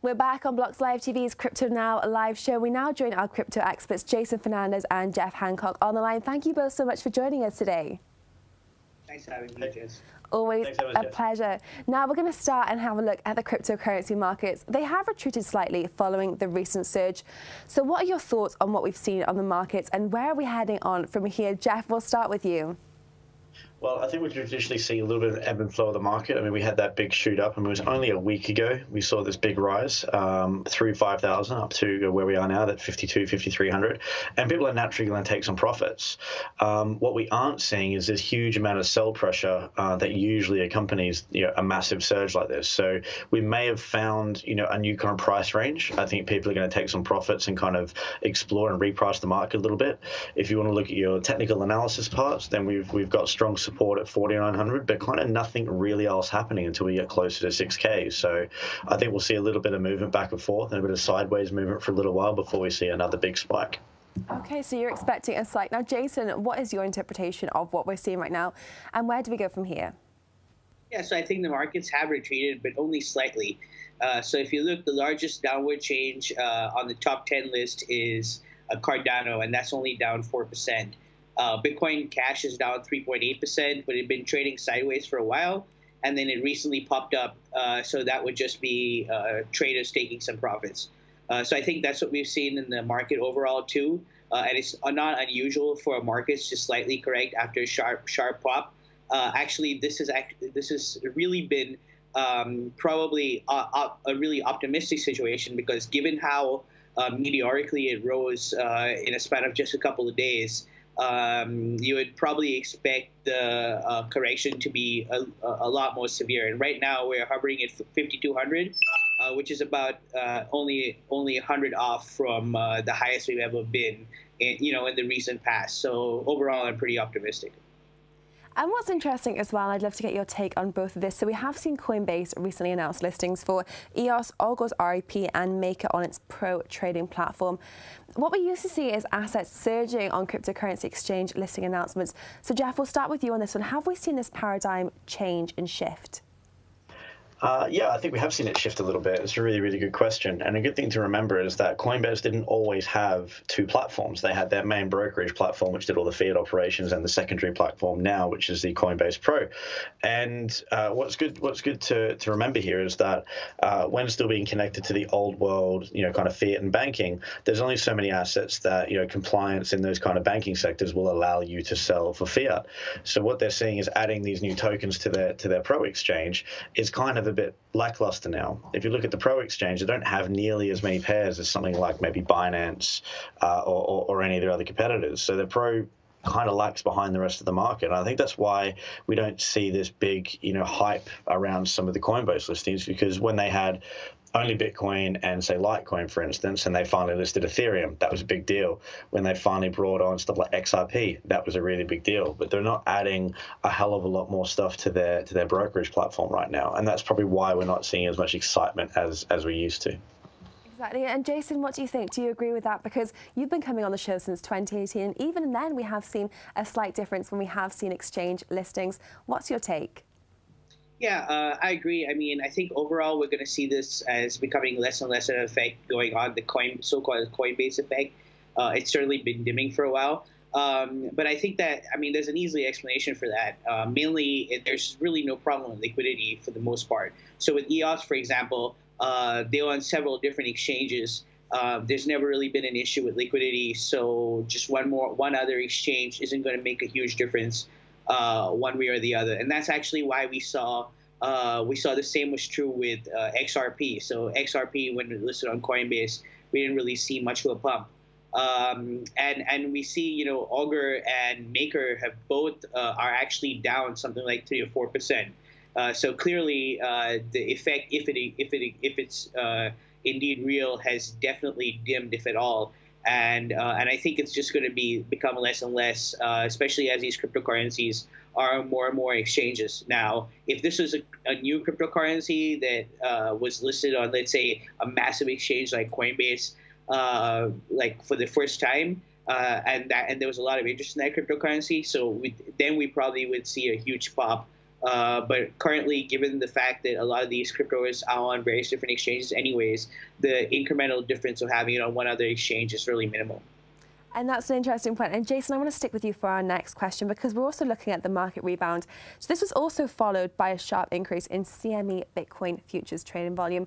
We're back on Blocks Live TV's Crypto Now live show. We now join our crypto experts, Jason Fernandez and Jeff Hancock, on the line. Thank you both so much for joining us today. Thanks for having me, Jess. Always a pleasure. Now we're going to start and have a look at the cryptocurrency markets. They have retreated slightly following the recent surge. So what are your thoughts on what we've seen on the markets and where are we heading on from here? Jeff, we'll start with you. Well, I think we traditionally see a little bit of ebb and flow of the market. I mean, we had that big shoot up, and it was only a week ago we saw this big rise through 5,000 up to where we are now, that 5,300. And people are naturally going to take some profits. What we aren't seeing is this huge amount of sell pressure that usually accompanies a massive surge like this. So we may have found a new kind of price range. I think people are going to take some profits and kind of explore and reprice the market a little bit. If you want to look at your technical analysis parts, then we've got strong support at 4,900, but kind of nothing really else happening until we get closer to 6K. So I think we'll see a little bit of movement back and forth and a bit of sideways movement for a little while before we see another big spike. Okay, so you're expecting a spike. Now, Jason, what is your interpretation of what we're seeing right now, and where do we go from here? Yeah, so I think the markets have retreated, but only slightly. So if you look, the largest downward change on the top 10 list is Cardano, and that's only down 4%. Bitcoin Cash is down 3.8%, but it had been trading sideways for a while, and then it recently popped up. So that would just be traders taking some profits. So I think that's what we've seen in the market overall too, and it's not unusual for markets to slightly correct after a sharp pop. Actually, this has really been probably a really optimistic situation, because given how meteorically it rose in a span of just a couple of days, you would probably expect the correction to be a lot more severe. And right now we're hovering at 5,200, which is about only 100 off from the highest we've ever been in the recent past. So overall, I'm pretty optimistic. And what's interesting as well, I'd love to get your take on both of this. So we have seen Coinbase recently announce listings for EOS, Algor's REP, and Maker on its Pro trading platform. What we used to see is assets surging on cryptocurrency exchange listing announcements. So Jeff, we'll start with you on this one. Have we seen this paradigm change and shift? Yeah, I think we have seen it shift a little bit. It's a really, really good question. And a good thing to remember is that Coinbase didn't always have two platforms. They had their main brokerage platform, which did all the fiat operations, and the secondary platform now, which is the Coinbase Pro. And what's good to remember here is that when still being connected to the old world, kind of fiat and banking, there's only so many assets that, compliance in those kind of banking sectors will allow you to sell for fiat. So what they're seeing is adding these new tokens to their Pro exchange is kind of a bit lackluster now. If you look at the Pro exchange, they don't have nearly as many pairs as something like maybe Binance or any of their other competitors. So the Pro kind of lags behind the rest of the market. And I think that's why we don't see this big, hype around some of the Coinbase listings, because when they had only Bitcoin and say Litecoin, for instance, and they finally listed Ethereum, that was a big deal. When they finally brought on stuff like XRP, that was a really big deal. But they're not adding a hell of a lot more stuff to their brokerage platform right now, and that's probably why we're not seeing as much excitement as we used to. Exactly. And Jason, what do you think? Do you agree with that? Because you've been coming on the show since 2018, and even then we have seen a slight difference when we have seen exchange listings. What's your take? Yeah, I agree. I mean, I think overall we're going to see this as becoming less and less of an effect going on, the so-called Coinbase effect. It's certainly been dimming for a while. But I think that, there's an easy explanation for that. Mainly, there's really no problem with liquidity for the most part. So with EOS, for example, they're on several different exchanges. There's never really been an issue with liquidity. So just one other exchange isn't going to make a huge difference one way or the other. And that's actually why we saw the same was true with XRP. So XRP, when it listed on Coinbase, we didn't really see much of a pump. And we see, Augur and Maker have both are actually down something like 3 or 4%. So clearly, the effect, if it's indeed real, has definitely dimmed, if at all. And I think it's just going to become less and less, especially as these cryptocurrencies are more and more exchanges. Now, if this was a new cryptocurrency that was listed on, let's say, a massive exchange like Coinbase, like for the first time, and there was a lot of interest in that cryptocurrency, so then we probably would see a huge pop But currently, given the fact that a lot of these cryptos are on various different exchanges anyways, the incremental difference of having it on one other exchange is really minimal. And that's an interesting point. And Jason, I want to stick with you for our next question because we're also looking at the market rebound. So this was also followed by a sharp increase in CME Bitcoin futures trading volume.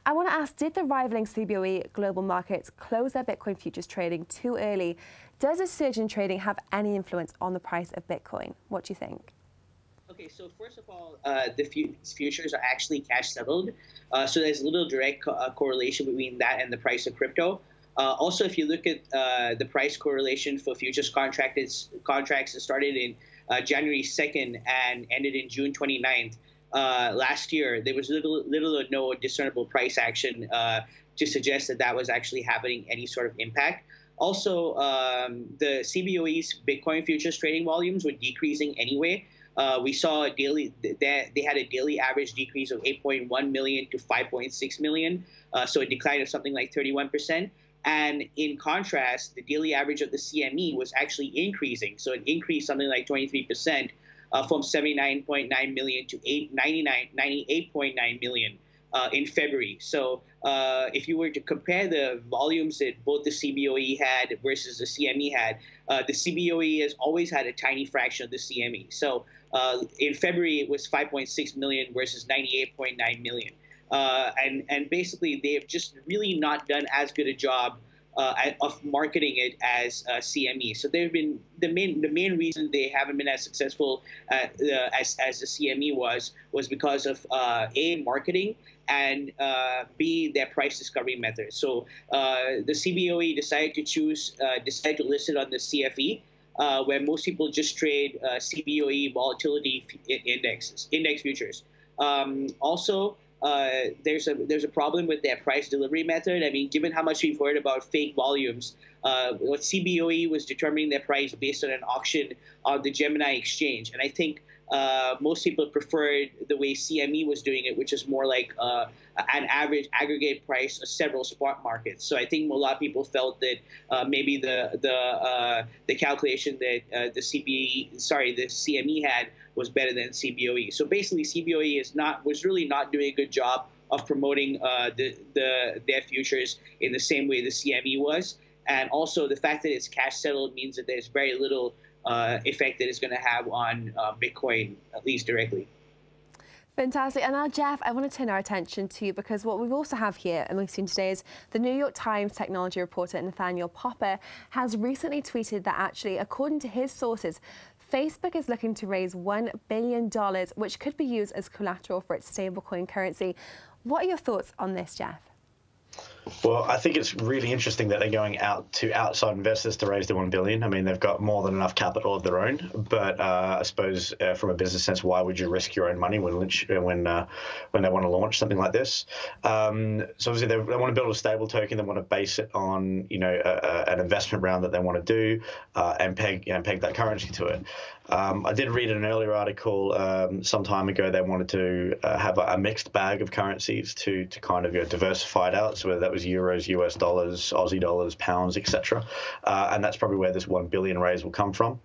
I want to ask, did the rivaling CBOE global markets close their Bitcoin futures trading too early? Does a surge in trading have any influence on the price of Bitcoin? What do you think? Okay, so first of all, the futures are actually cash settled. So there's a little direct correlation between that and the price of crypto. Also, if you look at the price correlation for futures contracts that started in January 2nd and ended in June 29th last year, there was little or no discernible price action to suggest that that was actually having any sort of impact. Also, the CBOE's Bitcoin futures trading volumes were decreasing anyway. We saw they had a daily average decrease of 8.1 million to 5.6 million, so a decline of something like 31%. And in contrast, the daily average of the CME was actually increasing. So it increased something like 23% from 79.9 million to 98.9 million in February. So if you were to compare the volumes that both the CBOE had versus the CME had, the CBOE has always had a tiny fraction of the CME. So in February, it was 5.6 million versus 98.9 million. And basically, they have just really not done as good a job of marketing it as CME. So they've been the main reason they haven't been as successful as the CME was because of A, marketing, and B, their price discovery method. So the CBOE decided to list it on the CFE. Where most people just trade CBOE volatility index futures. Also, there's a problem with their price delivery method. I mean, given how much we've heard about fake volumes, what CBOE was determining their price based on an auction on the Gemini exchange, and I think most people preferred the way CME was doing it, which is more like an average aggregate price of several spot markets. So I think a lot of people felt that maybe the calculation that the CME had was better than CBOE. So basically, CBOE was really not doing a good job of promoting their futures in the same way the CME was. And also the fact that it's cash settled means that there's very little effect that it's going to have on Bitcoin, at least directly. Fantastic. And now, Jeff, I want to turn our attention to you because what we also have here, and we've seen today, is the New York Times technology reporter Nathaniel Popper has recently tweeted that actually, according to his sources, Facebook is looking to raise $1 billion, which could be used as collateral for its stablecoin currency. What are your thoughts on this, Jeff? Well, I think it's really interesting that they're going out to outside investors to raise the $1 billion. I mean, they've got more than enough capital of their own. But I suppose from a business sense, why would you risk your own money when they want to launch something like this? So obviously they want to build a stable token. They want to base it on an investment round that they want to do and peg that currency to it. I did read in an earlier article some time ago they wanted to have a mixed bag of currencies to kind of diversify it out. So whether that was euros, US dollars, Aussie dollars, pounds, etc. And that's probably where this $1 billion raise will come from.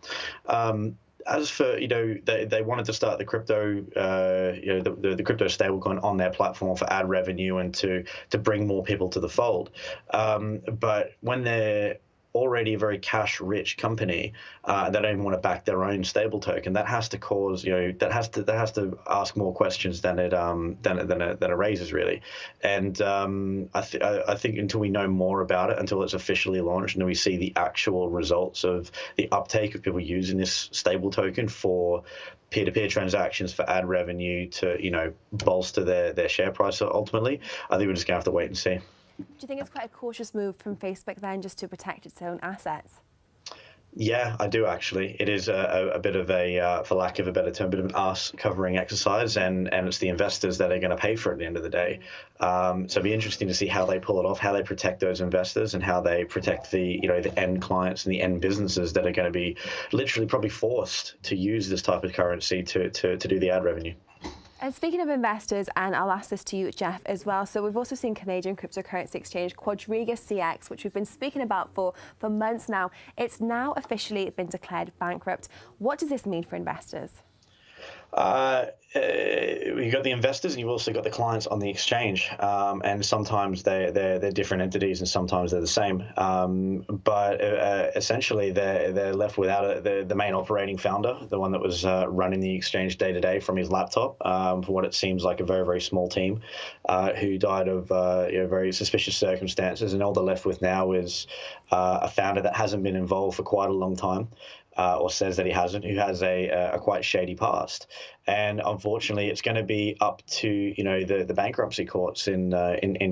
As for they wanted to start the crypto the crypto stablecoin on their platform for ad revenue and to bring more people to the fold. But when they're already a very cash-rich company, they don't even want to back their own stable token. That has to cause, that has to ask more questions than it raises really. And I think until we know more about it, until it's officially launched, and we see the actual results of the uptake of people using this stable token for peer-to-peer transactions, for ad revenue, to bolster their share price ultimately, I think we're just gonna have to wait and see. Do you think it's quite a cautious move from Facebook then, just to protect its own assets? Yeah, I do actually. It is a bit of a, for lack of a better term, a bit of an arse covering exercise, and it's the investors that are going to pay for it at the end of the day. So it'll be interesting to see how they pull it off, how they protect those investors, and how they protect the the end clients and the end businesses that are going to be literally probably forced to use this type of currency to do the ad revenue. And speaking of investors, and I'll ask this to you, Jeff, as well. So we've also seen Canadian cryptocurrency exchange Quadriga CX, which we've been speaking about for months now. It's now officially been declared bankrupt. What does this mean for investors? You've got the investors and you've also got the clients on the exchange, and sometimes they're different entities and sometimes they're the same. But essentially, they're left without the main operating founder, the one that was running the exchange day to day from his laptop, for what it seems like a very, very small team, who died of very suspicious circumstances, and all they're left with now is a founder that hasn't been involved for quite a long time. Or says that he hasn't, who has a quite shady past, and unfortunately, it's going to be up to the bankruptcy courts in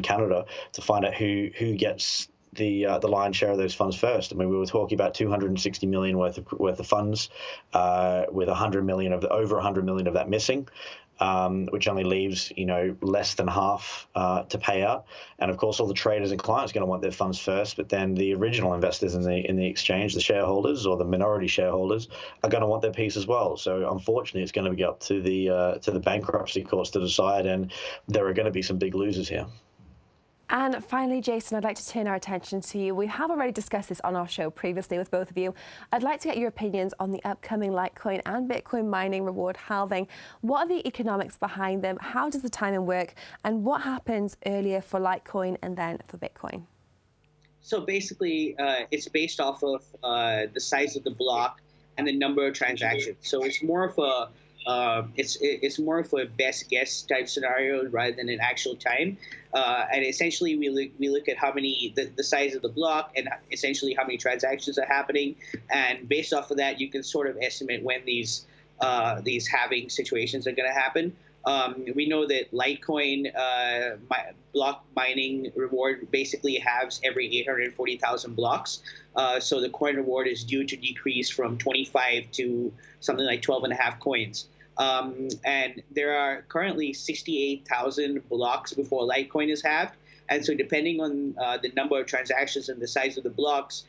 Canada to find out who gets the lion's share of those funds first. I mean, we were talking about 260 million worth of funds, with over 100 million of that missing. Which only leaves less than half to pay out, and of course all the traders and clients are going to want their funds first. But then the original investors in the exchange, the shareholders or the minority shareholders, are going to want their piece as well. So unfortunately, it's going to be up to the bankruptcy courts to decide, and there are going to be some big losers here. And finally, Jason, I'd like to turn our attention to you. We have already discussed this on our show previously with both of you. I'd like to get your opinions on the upcoming Litecoin and Bitcoin mining reward halving. What are the economics behind them? How does the timing work? And what happens earlier for Litecoin and then for Bitcoin? So basically, it's based off of the size of the block and the number of transactions. So it's more of a it's more of a best guess type scenario rather than an actual time. And essentially, we look at how many the size of the block and essentially how many transactions are happening, and based off of that, you can sort of estimate when these halving situations are going to happen. We know that Litecoin block mining reward basically halves every 840,000 blocks. So the coin reward is due to decrease from 25 to something like 12.5 coins. And there are currently 68,000 blocks before Litecoin is halved. And so depending on the number of transactions and the size of the blocks,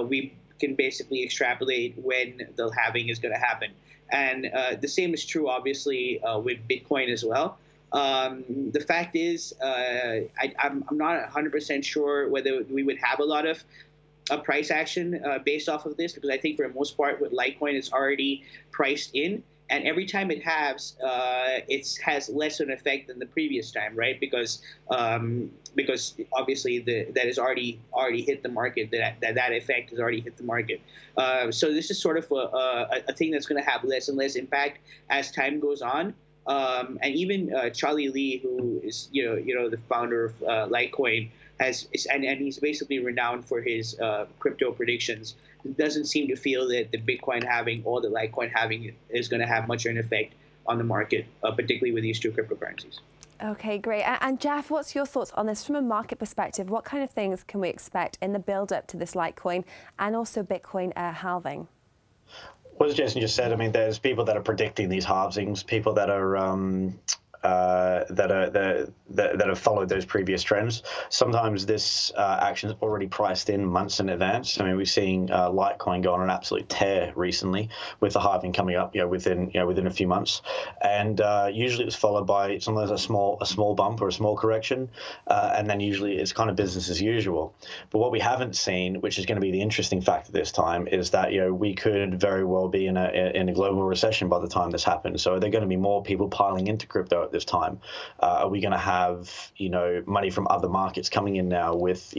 we can basically extrapolate when the halving is going to happen. And the same is true, obviously, with Bitcoin as well. The fact is, I'm not 100% sure whether we would have a lot of price action based off of this, because I think for the most part with Litecoin, it's already priced in. And every time it halves, it has less of an effect than the previous time, right? Because obviously that has already hit the market. That effect has already hit the market. So this is sort of a thing that's going to have less and less impact as time goes on. And even Charlie Lee, who is the founder of Litecoin, and he's basically renowned for his crypto predictions, doesn't seem to feel that the Bitcoin halving or the Litecoin halving is going to have much of an effect on the market, particularly with these two cryptocurrencies. Okay, great. And Jeff, what's your thoughts on this from a market perspective? What kind of things can we expect in the build-up to this Litecoin and also Bitcoin halving? Well, as Jason just said, I mean, there's people that are predicting these halvings, people that are that have followed those previous trends. Sometimes this action is already priced in months in advance. I mean, we've seen Litecoin go on an absolute tear recently, with the halving coming up, within a few months, and usually it's followed by sometimes a small bump or a small correction, and then usually it's kind of business as usual. But what we haven't seen, which is going to be the interesting factor this time, is that we could very well be in a global recession by the time this happens. So are there going to be more people piling into crypto at this time? Are we going to have money from other markets coming in now with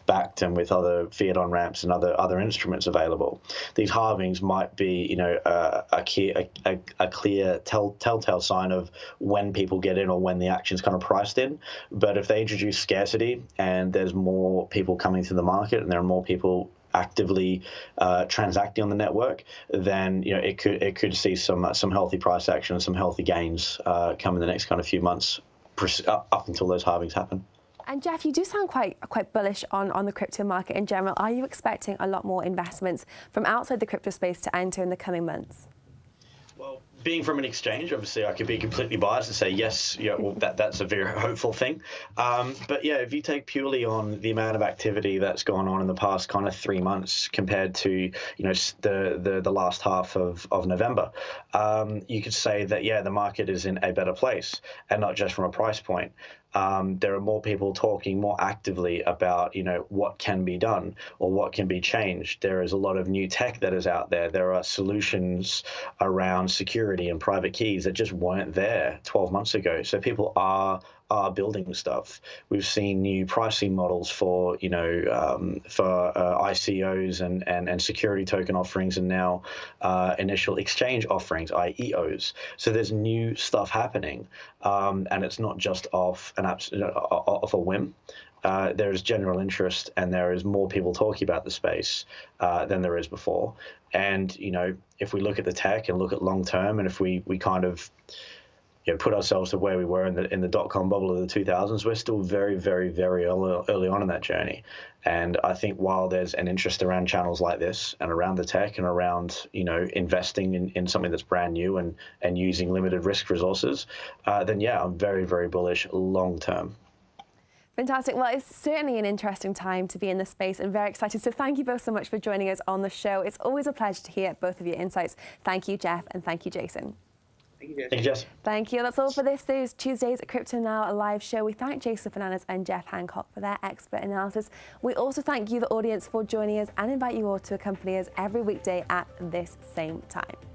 backed and with other fiat on ramps and other instruments available? These halvings might be a clear telltale sign of when people get in or when the action's kind of priced in. But if they introduce scarcity and there's more people coming to the market and there are more people actively transacting on the network, then it could see some healthy price action and some healthy gains come in the next kind of few months up until those halvings happen. And Jeff, you do sound quite bullish on the crypto market in general. Are you expecting a lot more investments from outside the crypto space to enter in the coming months? Well, being from an exchange, obviously, I could be completely biased and say yes. Well, that's a very hopeful thing. But yeah, if you take purely on the amount of activity that's gone on in the past kind of 3 months compared to the last half of November, you could say that the market is in a better place, and not just from a price point. there are more people talking more actively about, what can be done or what can be changed. There is a lot of new tech that is out there. There are solutions around security and private keys that just weren't there 12 months ago. So people are building stuff. We've seen new pricing models for ICOs and security token offerings, and now initial exchange offerings, IEOs. So there's new stuff happening, and it's not just off a whim. There is general interest, and there is more people talking about the space than there is before. And if we look at the tech and look at long term, and if we kind of put ourselves to where we were in the dot-com bubble of the 2000s, we're still very, very, very early on in that journey. And I think while there's an interest around channels like this and around the tech and around, investing in something that's brand new and using limited risk resources, then yeah, I'm very, very bullish long term. Fantastic. Well, it's certainly an interesting time to be in this space and very excited. So thank you both so much for joining us on the show. It's always a pleasure to hear both of your insights. Thank you, Jeff, and thank you, Jason. Thank you, Jess. Thank you, Jess. Thank you. That's all for this Tuesday's Crypto Now live show. We thank Jason Fernandez and Jeff Hancock for their expert analysis. We also thank you, the audience, for joining us, and invite you all to accompany us every weekday at this same time.